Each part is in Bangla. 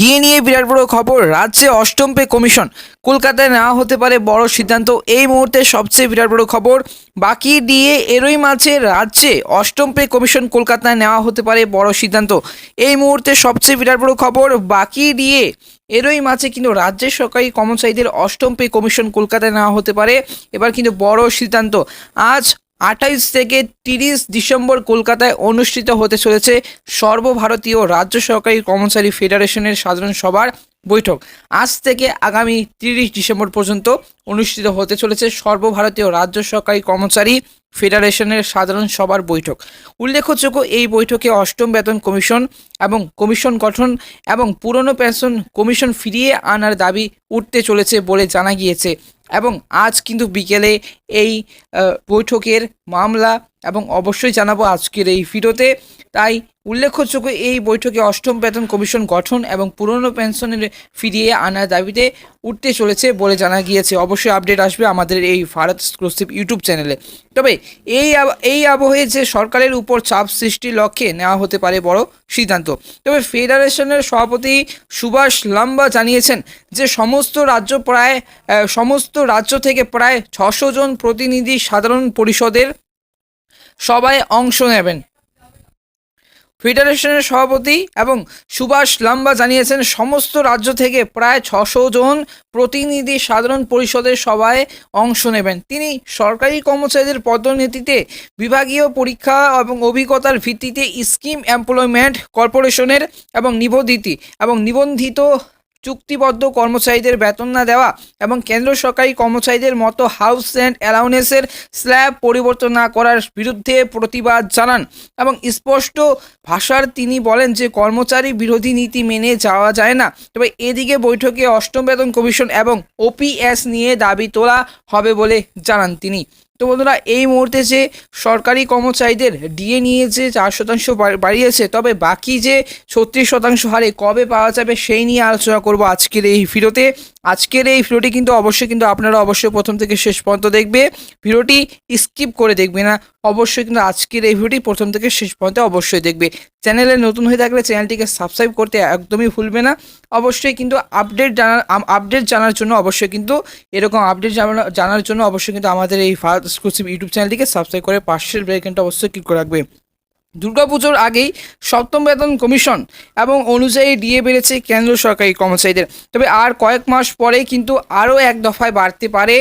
ডিএ নিয়ে বিরাট বড় খবর। রাজ্যে অষ্টম পে কমিশন কলকাতায় নেওয়া হতে পারে বড় সিদ্ধান্ত। এই মুহূর্তে সবচেয়ে বিরাট বড় খবর, বাকি ডিএ এরই মাঝে রাজ্যে অষ্টম পে কমিশন কলকাতায় নেওয়া হতে পারে বড় সিদ্ধান্ত। এই মুহূর্তে সবচেয়ে বিরাট বড় খবর, বাকি ডিএ এরই মাঝে কিন্তু রাজ্যের সরকারি কর্মচারীদের অষ্টম পে কমিশন কলকাতায় নেওয়া হতে পারে। এবার কিন্তু বড় সিদ্ধান্ত। আজ 28 থেকে 30 ডিসেম্বর কলকাতায় অনুষ্ঠিত হতে চলেছে সর্বভারতীয় রাজ্য সরকারি কর্মচারী ফেডারেশনের সাধারণ সভার বৈঠক। আজ থেকে আগামী 30 ডিসেম্বর পর্যন্ত অনুষ্ঠিত হতে চলেছে সর্বভারতীয় রাজ্য সরকারি কর্মচারী ফেডারেশনের সাধারণ সভার বৈঠক। উল্লেখযোগ্য, এই বৈঠকে অষ্টম বেতন কমিশন এবং কমিশন গঠন এবং পুরনো পেনশন কমিশন ফিরিয়ে আনার দাবি উঠতে চলেছে বলে জানা গিয়েছে। এবং আজ কিন্তু বিকেলে এই বৈঠকের মামলা এবং অবশ্যই জানাবো আজকের এই ভিডিওতে। তাই উল্লেখযোগ্য, এই বৈঠকে অষ্টম বেতন কমিশন গঠন এবং পুরনো পেনশনের ফিরিয়ে আনার দাবিতে উঠতে চলেছে বলে জানা গিয়েছে। অবশ্যই আপডেট আসবে আমাদের এই ভারত এক্সক্লুসিভ ইউটিউব চ্যানেলে। তবে এই আবহে যে সরকারের উপর চাপ সৃষ্টির লক্ষ্যে নেওয়া হতে পারে বড় সিদ্ধান্ত। তবে ফেডারেশনের সভাপতি সুভাষ লাম্বা জানিয়েছেন যে সমস্ত রাজ্য থেকে প্রায় 600 জন প্রতিনিধি সাধারণ পরিষদের সভায় অংশ নেবেন। ফেডারেশনের সভাপতি এবং সুভাষ লাম্বা জানিয়েছেন সমস্ত রাজ্য থেকে প্রায় 600 জন প্রতিনিধি সাধারণ পরিষদের সভায় অংশ নেবেন। তিনি সরকারি কর্মচারীদের পদোন্নতিতে বিভাগীয় পরীক্ষা এবং অভিজ্ঞতার ভিত্তিতে স্কিম এমপ্লয়মেন্ট কর্পোরেশনের এবং নিবন্ধিত চুক্তিবদ্ধ কর্মচারীদের বেতন না দেওয়া এবং কেন্দ্র সরকারি কর্মচারীদের মতো হাউস রেন্ট অ্যালাউন্সের স্ল্যাব পরিবর্তন না করার বিরুদ্ধে প্রতিবাদ জানান। এবং স্পষ্ট ভাষার তিনি বলেন যে কর্মচারী বিরোধী নীতি মেনে যাওয়া যায় না। তবে এদিকে বৈঠকে অষ্টম বেতন কমিশন এবং ওপিএস নিয়ে দাবি তোলা হবে বলে জানান তিনি। তো বন্ধুরা, এই মুহূর্তে যে সরকারি কর্মচারীদের ডিএ নিয়ে যে 4% বাড়িয়েছে, তবে বাকি যে 36% হারে কবে পাওয়া যাবে সেই নিয়ে আলোচনা করব আজকের এই ভিডিওতে। আজকের এই ভিডিওটি কিন্তু আপনারা অবশ্যই প্রথম থেকে শেষ পর্যন্ত দেখবে, ভিডিওটি স্কিপ করে দেখবে না। অবশ্যই কিন্তু আজকের এই ভিডিওটি প্রথম থেকে শেষ পর্যন্ত অবশ্যই দেখবে। চ্যানেলে নতুন হয়ে থাকলে চ্যানেলটিকে সাবস্ক্রাইব করতে একদমই ভুলবে না। অবশ্যই কিন্তু আপডেট জানার জন্য অবশ্যই কিন্তু এরকম আপডেট জানার জন্য অবশ্যই কিন্তু আমাদের এই ভারত এক্সক্লুসিভ ইউটিউব চ্যানেলটিকে সাবস্ক্রাইব করে পাশের বেল আইকনটা অবশ্যই ক্লিক করে রাখবে। দুর্গাপুজোর আগেই সপ্তম বেতন কমিশন এবং অনুযায়ী ডিএ বেড়েছে কেন্দ্র সরকারি কর্মচারীদের। তবে আর কয়েক মাস পরে কিন্তু আরও এক দফায় বাড়তে পারে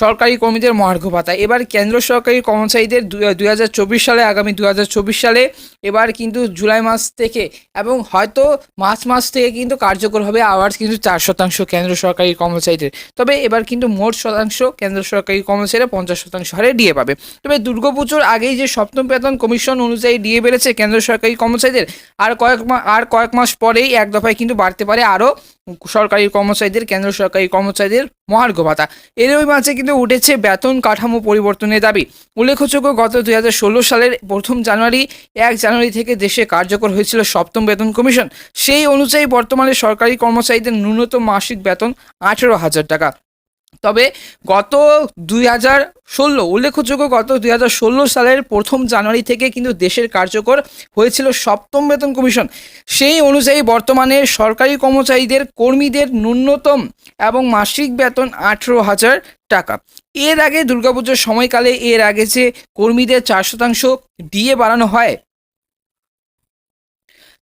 সরকারি কর্মীদের মহার্ঘ ভাতা। এবার কেন্দ্র সরকারি কর্মচারীদের 2024 সালে, আগামী 2024 সালে এবার কিন্তু জুলাই মাস থেকে এবং হয়তো মার্চ মাস থেকে কিন্তু কার্যকর হবে আবার কিন্তু 4% কেন্দ্র সরকারি কর্মচারীদের। তবে এবার কিন্তু মোট শতাংশ কেন্দ্র সরকারি কর্মচারীরা 50% হারে ডিএ পাবে। তবে দুর্গাপুজোর আগেই যে সপ্তম বেতন কমিশন অনুযায়ী ডিএ বেড়েছে কেন্দ্র সরকারি কর্মচারীদের, আর কয়েক মাস পরেই এক দফায় কিন্তু বাড়তে পারে আরও সরকারি কর্মচারীদের, কেন্দ্র সরকারি কর্মচারীদের মহার্ঘ ভাতা। এরই মাঝে কিন্তু উঠেছে বেতন কাঠামো পরিবর্তনের দাবি। উল্লেখযোগ্য, গত 2016 সালের 1 জানুয়ারি থেকে দেশে কার্যকর হয়েছিল সপ্তম বেতন কমিশন। সেই অনুযায়ী বর্তমানে সরকারি কর্মচারীদের ন্যূনতম মাসিক বেতন 18,000 টাকা। তবে গত 2016 সালের 1 জানুয়ারি থেকে কিন্তু দেশের কার্যকর হয়েছিল সপ্তম বেতন কমিশন। সেই অনুযায়ী বর্তমানে সরকারি কর্মীদের ন্যূনতম এবং মাসিক বেতন 18,000 টাকা। এর আগে দুর্গাপুজোর সময়কালে যে কর্মীদের 4% ডিএ বাড়ানো হয়,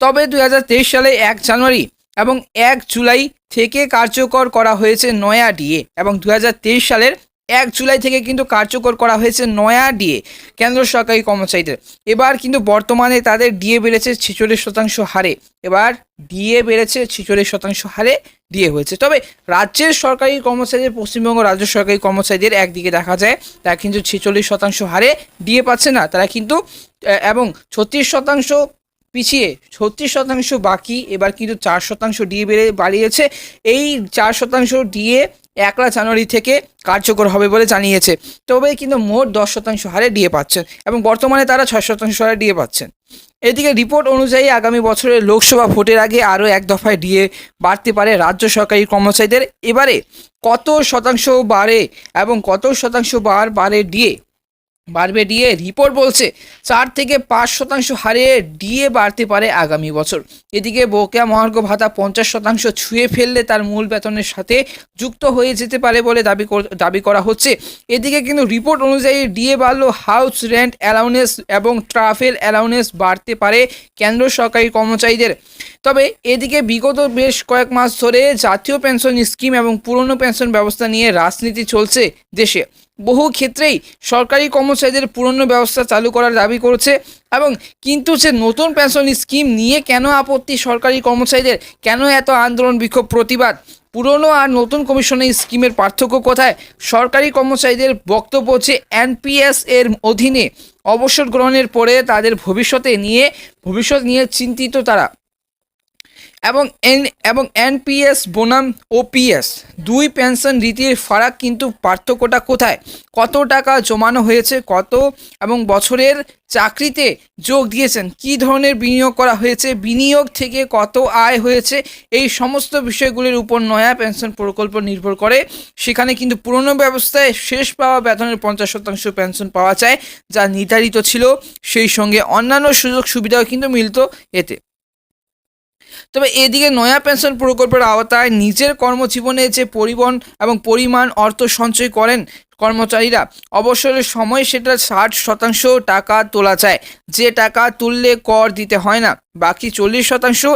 তবে 2023 সালে 1 জানুয়ারি এবং 1 জুলাই থেকে কার্যকর করা হয়েছে নয়া ডিএ এবং 2023 সালের 1 জুলাই থেকে কিন্তু কার্যকর করা হয়েছে নয়া ডিএ কেন্দ্র সরকারি কর্মচারীদের। এবার কিন্তু বর্তমানে তাদের ডিএ বেড়েছে 46% হারে। এবার ডিএ বেড়েছে 46% হারে ডিএ হয়েছে। তবে রাজ্যের সরকারি কর্মচারীদের, পশ্চিমবঙ্গ রাজ্য সরকারি কর্মচারীদের একদিকে দেখা যায় তারা কিন্তু 46% হারে ডিএ পাচ্ছে না, তারা কিন্তু এবং 36% পিছিয়ে 36% বাকি। এবার কিন্তু 4% ডিএ বাড়িয়েছে। এই 4% ডিএ 1 জানুয়ারি থেকে কার্যকর হবে বলে জানিয়েছে। তবে কিন্তু মোট 10% হারে ডিএ পাচ্ছেন এবং বর্তমানে তারা 6% হারে ডিএ পাচ্ছেন। এদিকে রিপোর্ট অনুযায়ী আগামী বছরের লোকসভা ভোটের আগে আরও এক দফায় ডিএ বাড়তে পারে রাজ্য সরকারি কর্মচারীদের। এবারে কত শতাংশ বাড়ে এবং কত শতাংশ বাড়ে ডিএ বাড়বে ডিএ। রিপোর্ট বলছে 4 থেকে 5% হারে ডিএ বাড়তে পারে আগামী বছর। এদিকে বকেয়া মহার্ঘ ভাতা 50% ছুঁয়ে ফেললে তার মূল বেতনের সাথে যুক্ত হয়ে যেতে পারে বলে দাবি করা হচ্ছে। এদিকে কিন্তু রিপোর্ট অনুযায়ী ডিএ বাড়লো, হাউস রেন্ট অ্যালাউন্স এবং ট্রাভেল অ্যালাউন্স বাড়তে পারে কেন্দ্র সরকারি কর্মচারীদের। তবে এদিকে বিগত বেশ কয়েক মাস ধরে জাতীয় পেনশন স্কিম এবং পুরনো পেনশন ব্যবস্থা নিয়ে রাজনীতি চলছে দেশে। বহু ক্ষেত্রেই সরকারি কর্মচারীদের পুরনো ব্যবস্থা চালু করার দাবি করছে এবং কিন্তু যে নতুন পেনশন স্কিম নিয়ে কেন আপত্তি সরকারি কর্মচারীদের, কেন এত আন্দোলন বিক্ষোভ প্রতিবাদ, পুরনো আর নতুন কমিশনের স্কিমের পার্থক্য কোথায়? সরকারি কর্মচারীদের বক্তব্য হচ্ছে এনপিএস এর অধীনে অবসর গ্রহণের পরে তাদের ভবিষ্যৎ নিয়ে চিন্তিত তারা। এবং এনপিএস বনাম ওপিএস দুই পেনশন রীতির ফারাক, কিন্তু পার্থক্যটা কোথায়? কত টাকা জমানো হয়েছে, কত এবং বছরের চাকরিতে যোগ দিয়েছেন, কী ধরনের বিনিয়োগ করা হয়েছে, বিনিয়োগ থেকে কত আয় হয়েছে, এই সমস্ত বিষয়গুলির উপর নয়া পেনশন প্রকল্প নির্ভর করে। সেখানে কিন্তু পুরনো ব্যবস্থায় শেষ পাওয়া বেতনের 50% পেনশন পাওয়া যায়, যা নির্ধারিত ছিল। সেই সঙ্গে অন্যান্য সুযোগ সুবিধাও কিন্তু মিলত এতে। তবে এদিকে নয়া পেনশন প্রকল্পের আওতায় নিজের কর্মজীবনে যে পরিমাণ অর্থ সঞ্চয় করেন কর্মচারীরা, অবসরের সময় সেটা 60% টাকা তোলা যায়, যে টাকা তুললে কর দিতে হয় না। বাকি 40%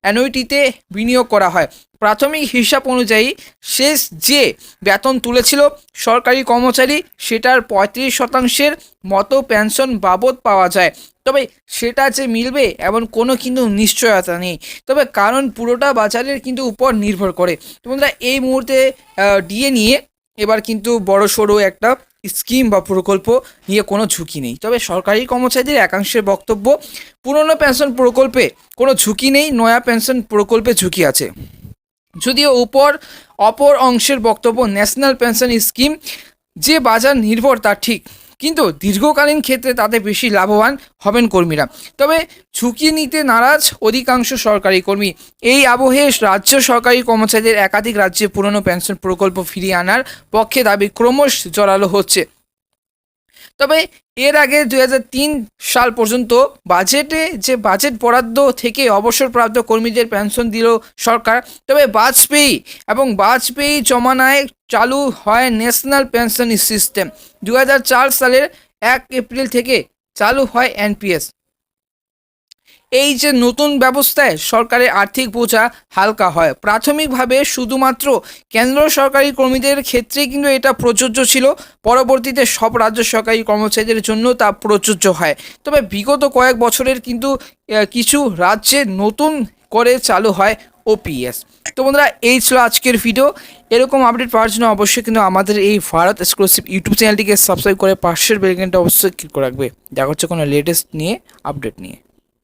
অ্যানুইটিতে বিনিয়োগ করা হয়। প্রাথমিক হিসাব অনুযায়ী শেষ যে বেতন তুলেছিল সরকারি কর্মচারী, সেটার 35%-এর মতো পেনশন বাবদ পাওয়া যায়। তবে সেটা যে মিলবে এমন কোনো কিন্তু নিশ্চয়তা নেই, তবে কারণ পুরোটা বাজারের কিন্তু উপর নির্ভর করে। তো বন্ধুরা, এই মুহূর্তে ডিএ নিয়ে এবার কিন্তু বড়সড় একটা স্কিম বা প্রকল্প নিয়ে কোনো ঝুঁকি নেই। তবে সরকারি কর্মচারীদের একাংশের বক্তব্য, পুরনো পেনশন প্রকল্পে কোনো ঝুঁকি নেই, নয়া পেনশন প্রকল্পে ঝুঁকি আছে। যদিও অপর অংশের বক্তব্য, ন্যাশনাল পেনশন স্কিম যে বাজার নির্ভর তা ঠিক, কিন্তু দীর্ঘকালীন ক্ষেত্রে তাতে বেশি লাভবান হবেন কর্মীরা। তবে ঝুঁকি নিতে নারাজ অধিকাংশ সরকারি কর্মী। এই আবহে রাজ্য সরকারি কর্মচারীদের একাধিক রাজ্যে পুরনো পেনশন প্রকল্প ফিরিয়ে আনার পক্ষে দাবি ক্রমশ জোরালো হচ্ছে। তবে এর আগে 2003 সাল পর্যন্ত বাজেট বরাদ্দ থেকে অবসরপ্রাপ্ত কর্মীদের পেনশন দিল সরকার। তবে বাজপেয়ী জমানায় চালু হয় ন্যাশনাল পেনশন সিস্টেম। 2004 সালের 1 এপ্রিল থেকে চালু হয় এনপিএস। এই যে নতুন ব্যবস্থায় সরকারের আর্থিক বোঝা হালকা হয়। প্রাথমিকভাবে শুধুমাত্র কেন্দ্র সরকারি কর্মীদের ক্ষেত্রে কিন্তু এটা প্রযোজ্য ছিল, পরবর্তীতে সব রাজ্য সরকারি কর্মচারীদের জন্য তা প্রযোজ্য হয়। তবে বিগত কয়েক বছরের কিন্তু কিছু রাজ্যে নতুন করে চালু হয় ওপিএস। তো বন্ধুরা, এই ছিল আজকের ভিডিও। এরকম আপডেট পাওয়ার জন্য অবশ্যই কিন্তু আমাদের এই ভারত এক্সক্লুসিভ ইউটিউব চ্যানেলটিকে সাবস্ক্রাইব করে পাশের বেল আইকনটা অবশ্যই ক্লিক করে রাখবে। দেখা হচ্ছে কোনো লেটেস্ট আপডেট নিয়ে।